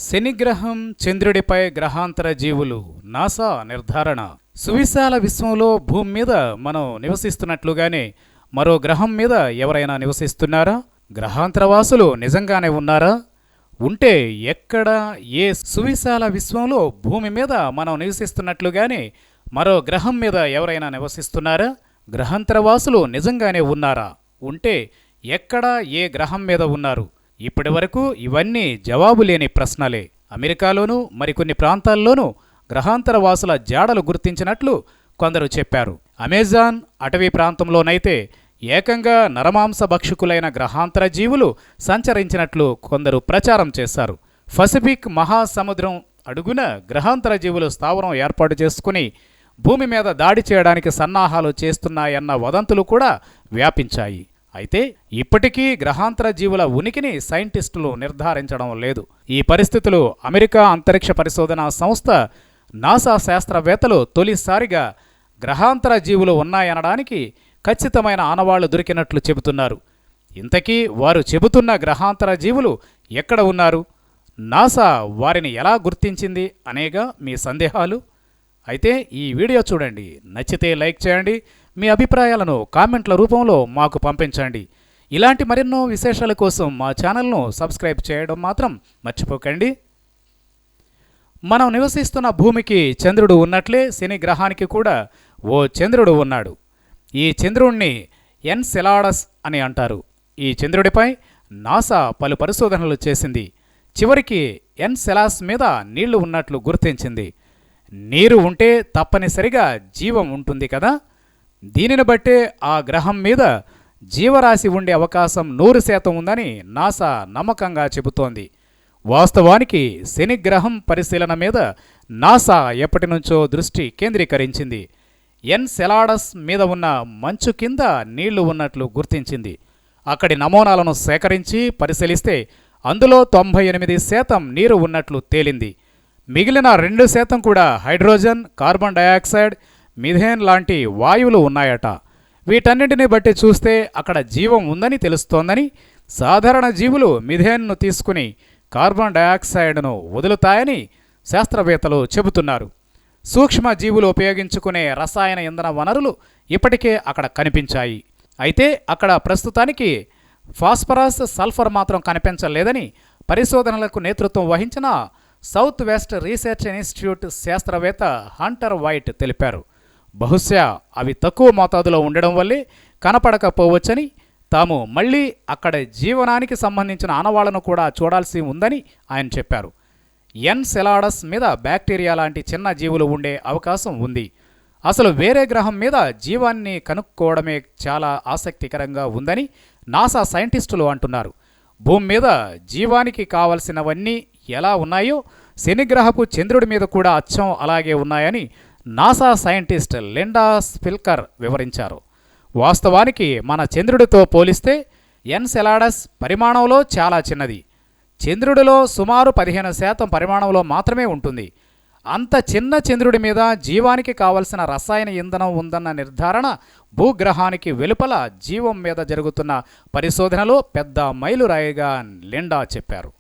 శనిగ్రహం చంద్రుడిపై గ్రహాంతర జీవులు నాసా నిర్ధారణ. సువిశాల విశ్వంలో భూమి మీద మనం నివసిస్తున్నట్లుగానే మరో గ్రహం మీద ఎవరైనా నివసిస్తున్నారా? గ్రహాంతరవాసులు నిజంగానే ఉన్నారా? ఉంటే ఎక్కడ, ఏ సువిశాల విశ్వంలో భూమి మీద మనం నివసిస్తున్నట్లుగానే మరో గ్రహం మీద ఎవరైనా నివసిస్తున్నారా? గ్రహాంతరవాసులు నిజంగానే ఉన్నారా? ఉంటే ఎక్కడ, ఏ గ్రహం మీద ఉన్నారు? ఇప్పటి వరకు ఇవన్నీ జవాబు లేని ప్రశ్నలే. అమెరికాలోనూ మరికొన్ని ప్రాంతాల్లోనూ గ్రహాంతరవాసుల జాడలు గుర్తించినట్లు కొందరు చెప్పారు. అమెజాన్ అటవీ ప్రాంతంలోనైతే ఏకంగా నరమాంస భక్షకులైన గ్రహాంతర జీవులు సంచరించినట్లు కొందరు ప్రచారం చేశారు. పసిఫిక్ మహాసముద్రం అడుగున గ్రహాంతర జీవులు స్థావరం ఏర్పాటు చేసుకుని భూమి మీద దాడి చేయడానికి సన్నాహాలు చేస్తున్నాయన్న వదంతులు కూడా వ్యాపించాయి. అయితే ఇప్పటికీ గ్రహాంతర జీవుల ఉనికిని సైంటిస్టులు నిర్ధారించడం లేదు. ఈ పరిస్థితులు అమెరికా అంతరిక్ష పరిశోధనా సంస్థ నాసా శాస్త్రవేత్తలు తొలిసారిగా గ్రహాంతర జీవులు ఉన్నాయనడానికి ఖచ్చితమైన ఆనవాళ్లు దొరికినట్లు చెబుతున్నారు. ఇంతకీ వారు చెబుతున్న గ్రహాంతర జీవులు ఎక్కడ ఉన్నారు? నాసా వారిని ఎలా గుర్తించింది అనేగా మీ సందేహాలు. అయితే ఈ వీడియో చూడండి, నచ్చితే లైక్ చేయండి, మీ అభిప్రాయాలను కామెంట్ల రూపంలో మాకు పంపించండి. ఇలాంటి మరెన్నో విశేషాల కోసం మా ఛానల్ను సబ్స్క్రైబ్ చేయడం మాత్రం మర్చిపోకండి. మనం నివసిస్తున్న భూమికి చంద్రుడు ఉన్నట్లే శని గ్రహానికి కూడా ఓ చంద్రుడు ఉన్నాడు. ఈ చంద్రుణ్ణి ఎన్సెలాడస్ అని అంటారు. ఈ చంద్రుడిపై నాసా పలు పరిశోధనలు చేసింది. చివరికి ఎన్సెలాస్ మీద నీళ్లు ఉన్నట్లు గుర్తించింది. నీరు ఉంటే తప్పనిసరిగా జీవం ఉంటుంది కదా. దీనిని బట్టే ఆ గ్రహం మీద జీవరాశి ఉండే అవకాశం 100% ఉందని నాసా నమ్మకంగా చెబుతోంది. వాస్తవానికి శని గ్రహం పరిశీలన మీద నాసా ఎప్పటి నుంచో దృష్టి కేంద్రీకరించింది. ఎన్సెలాడస్ మీద ఉన్న మంచు కింద నీళ్లు ఉన్నట్లు గుర్తించింది. అక్కడి నమూనాలను సేకరించి పరిశీలిస్తే అందులో 98% నీరు ఉన్నట్లు తేలింది. మిగిలిన 2% కూడా హైడ్రోజన్, కార్బన్ డయాక్సైడ్, మిథేన్ లాంటి వాయువులు ఉన్నాయట. వీటన్నింటిని బట్టి చూస్తే అక్కడ జీవం ఉందని తెలుస్తోందని, సాధారణ జీవులు మిథేన్ను తీసుకుని కార్బన్ డయాక్సైడ్ను వదులుతాయని శాస్త్రవేత్తలు చెబుతున్నారు. సూక్ష్మ జీవులు ఉపయోగించుకునే రసాయన ఇంధన వనరులు ఇప్పటికే అక్కడ కనిపించాయి. అయితే అక్కడ ప్రస్తుతానికి ఫాస్ఫరస్, సల్ఫర్ మాత్రం కనిపించలేదని పరిశోధనలకు నేతృత్వం వహించిన సౌత్ వెస్ట్ రీసెర్చ్ ఇన్స్టిట్యూట్ శాస్త్రవేత్త హంటర్ వైట్ తెలిపారు. బహుశా అవి తక్కువ మోతాదులో ఉండడం వల్లే కనపడకపోవచ్చని, తాము మళ్లీ అక్కడ జీవనానికి సంబంధించిన ఆనవాళ్లను కూడా చూడాల్సి ఉందని ఆయన చెప్పారు. ఎన్సెలాడస్ మీద బ్యాక్టీరియా లాంటి చిన్న జీవులు ఉండే అవకాశం ఉంది. అసలు వేరే గ్రహం మీద జీవాన్ని కనుక్కోవడమే చాలా ఆసక్తికరంగా ఉందని నాసా సైంటిస్టులు అంటున్నారు. భూమి మీద జీవానికి కావలసినవన్నీ ఎలా ఉన్నాయో శనిగ్రహపు చంద్రుడి మీద కూడా అచ్చం అలాగే ఉన్నాయని నాసా సైంటిస్ట్ లిండా స్పిల్కర్ వివరించారు. వాస్తవానికి మన చంద్రుడితో పోలిస్తే ఎన్సెలాడస్ పరిమాణంలో చాలా చిన్నది. చంద్రుడిలో సుమారు 15% పరిమాణంలో మాత్రమే ఉంటుంది. అంత చిన్న చంద్రుడి మీద జీవానికి కావలసిన రసాయన ఇంధనం ఉందన్న నిర్ధారణ భూగ్రహానికి వెలుపల జీవం మీద జరుగుతున్న పరిశోధనలో పెద్ద మైలురాయిగా లిండా చెప్పారు.